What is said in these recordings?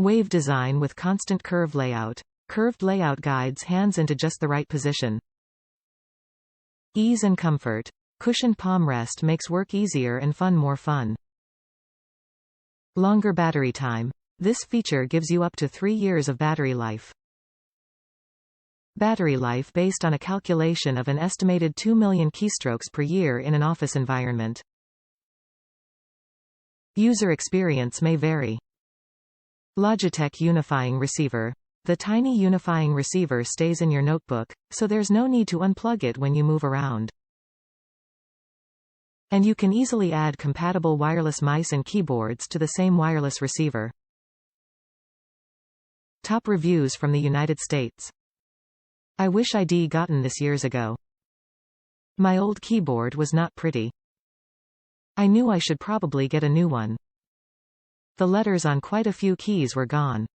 Wave design with constant curve layout. Curved layout guides hands into just the right position. Ease and comfort. Cushioned palm rest makes work easier and fun more fun. Longer battery time. This feature gives you up to 3 years of battery life. Battery life based on a calculation of an estimated 2 million keystrokes per year in an office environment. User experience may vary. Logitech Unifying receiver. The tiny unifying receiver stays in your notebook, so there's no need to unplug it when you move around. And you can easily add compatible wireless mice and keyboards to the same wireless receiver. Top reviews from the United States. I wish I'd gotten this years ago. My old keyboard was not pretty. I knew I should probably get a new one. The letters on quite a few keys were gone.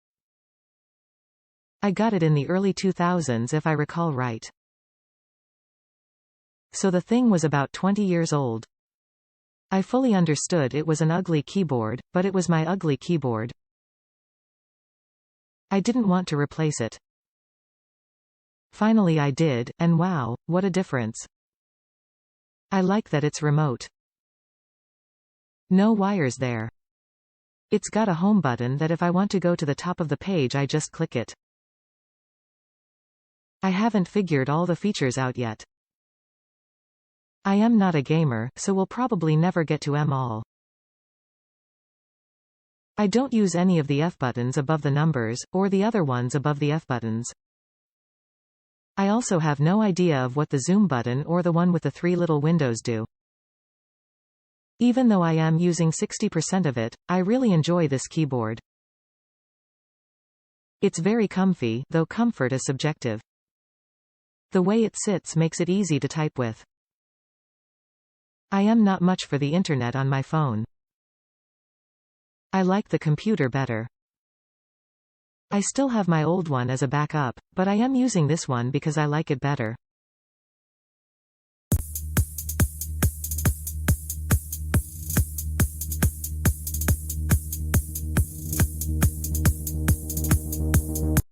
I got it in the early 2000s if I recall right. So the thing was about 20 years old. I fully understood it was an ugly keyboard, but it was my ugly keyboard. I didn't want to replace it. Finally I did, and wow, what a difference. I like that it's remote. No wires there. It's got a home button that if I want to go to the top of the page I just click it. I haven't figured all the features out yet. I am not a gamer, so will probably never get to them all. I don't use any of the F buttons above the numbers, or the other ones above the F buttons. I also have no idea of what the zoom button or the one with the 3 little windows do. Even though I am using 60% of it, I really enjoy this keyboard. It's very comfy, though comfort is subjective. The way it sits makes it easy to type with. I am not much for the internet on my phone. I like the computer better. I still have my old one as a backup, but I am using this one because I like it better.